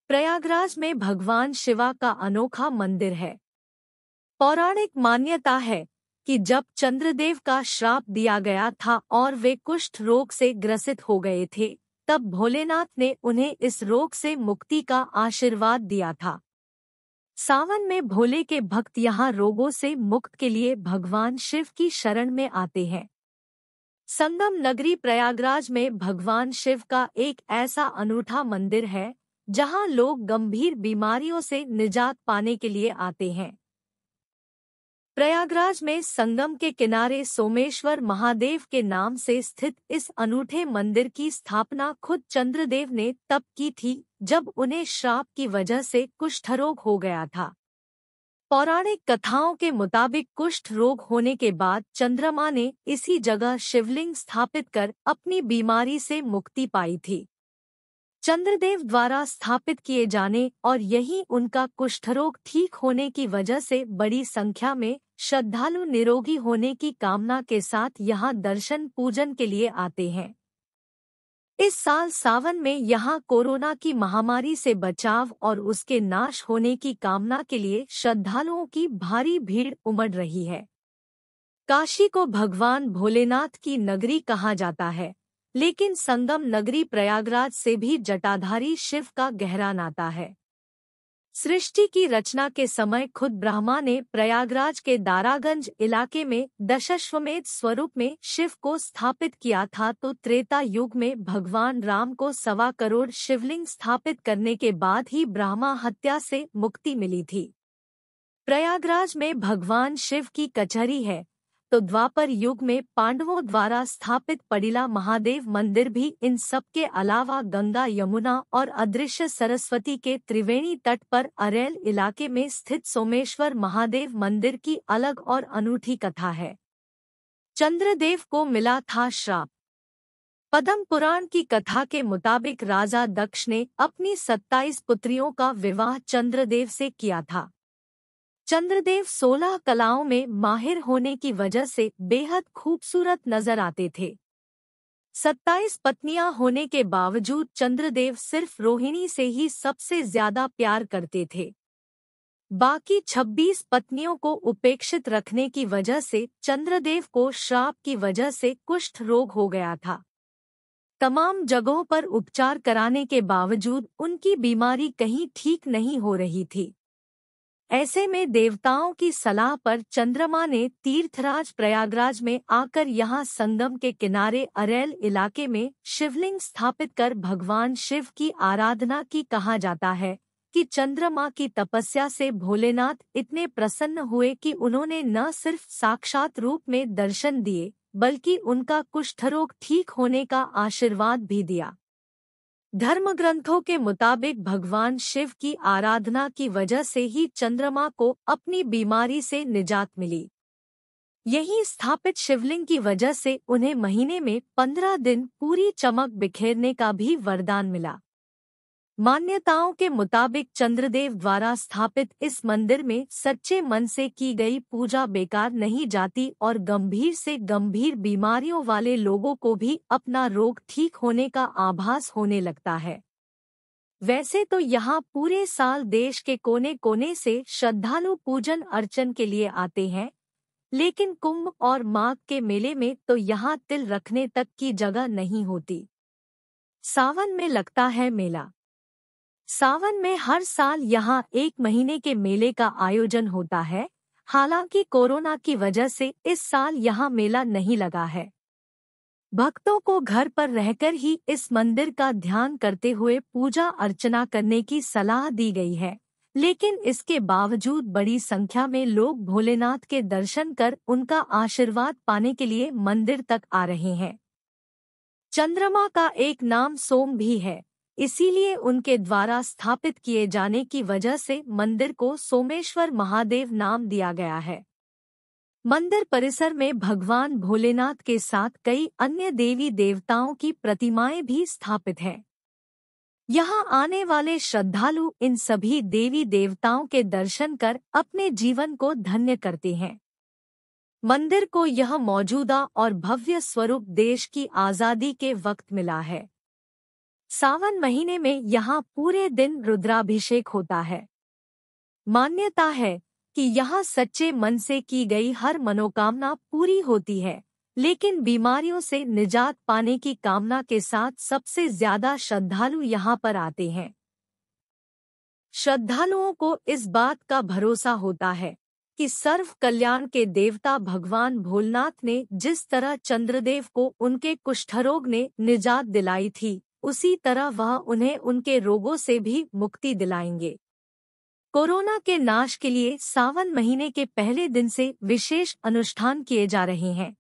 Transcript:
प्रयागराज में भगवान शिवा का अनोखा मंदिर है। पौराणिक मान्यता है कि जब चंद्रदेव का श्राप दिया गया था और वे कुष्ठ रोग से ग्रसित हो गए थे, तब भोलेनाथ ने उन्हें इस रोग से मुक्ति का आशीर्वाद दिया था। सावन में भोले के भक्त यहाँ रोगों से मुक्त के लिए भगवान शिव की शरण में आते हैं। संगम नगरी प्रयागराज में भगवान शिव का एक ऐसा अनूठा मंदिर है जहां लोग गंभीर बीमारियों से निजात पाने के लिए आते हैं। प्रयागराज में संगम के किनारे सोमेश्वर महादेव के नाम से स्थित इस अनूठे मंदिर की स्थापना खुद चंद्रदेव ने तब की थी जब उन्हें श्राप की वजह से कुष्ठ रोग हो गया था। पौराणिक कथाओं के मुताबिक कुष्ठ रोग होने के बाद चंद्रमा ने इसी जगह शिवलिंग स्थापित कर अपनी बीमारी से मुक्ति पाई थी। चंद्रदेव द्वारा स्थापित किए जाने और यही उनका कुष्ठरोग ठीक होने की वजह से बड़ी संख्या में श्रद्धालु निरोगी होने की कामना के साथ यहाँ दर्शन पूजन के लिए आते हैं। इस साल सावन में यहाँ कोरोना की महामारी से बचाव और उसके नाश होने की कामना के लिए श्रद्धालुओं की भारी भीड़ उमड़ रही है। काशी को भगवान भोलेनाथ की नगरी कहा जाता है, लेकिन संगम नगरी प्रयागराज से भी जटाधारी शिव का गहरा नाता है। सृष्टि की रचना के समय खुद ब्रह्मा ने प्रयागराज के दारागंज इलाके में दशाश्वमेध स्वरूप में शिव को स्थापित किया था, तो त्रेता युग में भगवान राम को 1.25 करोड़ शिवलिंग स्थापित करने के बाद ही ब्रह्मा हत्या से मुक्ति मिली थी। प्रयागराज में भगवान शिव की कचहरी है, तो द्वापर युग में पांडवों द्वारा स्थापित पड़िला महादेव मंदिर भी इन सब के अलावा गंगा, यमुना और अदृश्य सरस्वती के त्रिवेणी तट पर अरैल इलाके में स्थित सोमेश्वर महादेव मंदिर की अलग और अनूठी कथा है। चंद्रदेव को मिला था श्राप। पद्म पुराण की कथा के मुताबिक राजा दक्ष ने अपनी 27 पुत्रियों का विवाह चंद्रदेव से किया था। चंद्रदेव 16 कलाओं में माहिर होने की वजह से बेहद खूबसूरत नजर आते थे। 27 पत्नियां होने के बावजूद चंद्रदेव सिर्फ रोहिणी से ही सबसे ज्यादा प्यार करते थे। बाकी 26 पत्नियों को उपेक्षित रखने की वजह से चंद्रदेव को श्राप की वजह से कुष्ठ रोग हो गया था। तमाम जगहों पर उपचार कराने के बावजूद उनकी बीमारी कहीं ठीक नहीं हो रही थी। ऐसे में देवताओं की सलाह पर चंद्रमा ने तीर्थराज प्रयागराज में आकर यहाँ संगम के किनारे अरैल इलाके में शिवलिंग स्थापित कर भगवान शिव की आराधना की। कहा जाता है कि चंद्रमा की तपस्या से भोलेनाथ इतने प्रसन्न हुए कि उन्होंने न सिर्फ साक्षात रूप में दर्शन दिए, बल्कि उनका कुष्ठरोग ठीक होने का आशीर्वाद भी दिया। धर्मग्रंथों के मुताबिक भगवान शिव की आराधना की वजह से ही चंद्रमा को अपनी बीमारी से निजात मिली। यही स्थापित शिवलिंग की वजह से उन्हें महीने में 15 दिन पूरी चमक बिखेरने का भी वरदान मिला। मान्यताओं के मुताबिक चंद्रदेव द्वारा स्थापित इस मंदिर में सच्चे मन से की गई पूजा बेकार नहीं जाती और गंभीर से गंभीर बीमारियों वाले लोगों को भी अपना रोग ठीक होने का आभास होने लगता है। वैसे तो यहाँ पूरे साल देश के कोने कोने से श्रद्धालु पूजन अर्चन के लिए आते हैं, लेकिन कुंभ और माघ के मेले में तो यहाँ तिल रखने तक की जगह नहीं होती। सावन में लगता है मेला। सावन में हर साल यहाँ 1 महीने के मेले का आयोजन होता है। हालांकि कोरोना की वजह से इस साल यहाँ मेला नहीं लगा है। भक्तों को घर पर रहकर ही इस मंदिर का ध्यान करते हुए पूजा अर्चना करने की सलाह दी गई है, लेकिन इसके बावजूद बड़ी संख्या में लोग भोलेनाथ के दर्शन कर उनका आशीर्वाद पाने के लिए मंदिर तक आ रहे हैं। चंद्रमा का एक नाम सोम भी है, इसीलिए उनके द्वारा स्थापित किए जाने की वजह से मंदिर को सोमेश्वर महादेव नाम दिया गया है। मंदिर परिसर में भगवान भोलेनाथ के साथ कई अन्य देवी देवताओं की प्रतिमाएं भी स्थापित हैं। यहाँ आने वाले श्रद्धालु इन सभी देवी देवताओं के दर्शन कर अपने जीवन को धन्य करते हैं। मंदिर को यह मौजूदा और भव्य स्वरूप देश की आज़ादी के वक्त मिला है। सावन महीने में यहाँ पूरे दिन रुद्राभिषेक होता है। मान्यता है कि यहाँ सच्चे मन से की गई हर मनोकामना पूरी होती है, लेकिन बीमारियों से निजात पाने की कामना के साथ सबसे ज्यादा श्रद्धालु यहाँ पर आते हैं। श्रद्धालुओं को इस बात का भरोसा होता है कि सर्व कल्याण के देवता भगवान भोलेनाथ ने जिस तरह चंद्रदेव को उनके कुष्ठरोग ने निजात दिलाई थी, उसी तरह वह उन्हें उनके रोगों से भी मुक्ति दिलाएंगे। कोरोना के नाश के लिए सावन महीने के पहले दिन से विशेष अनुष्ठान किए जा रहे हैं।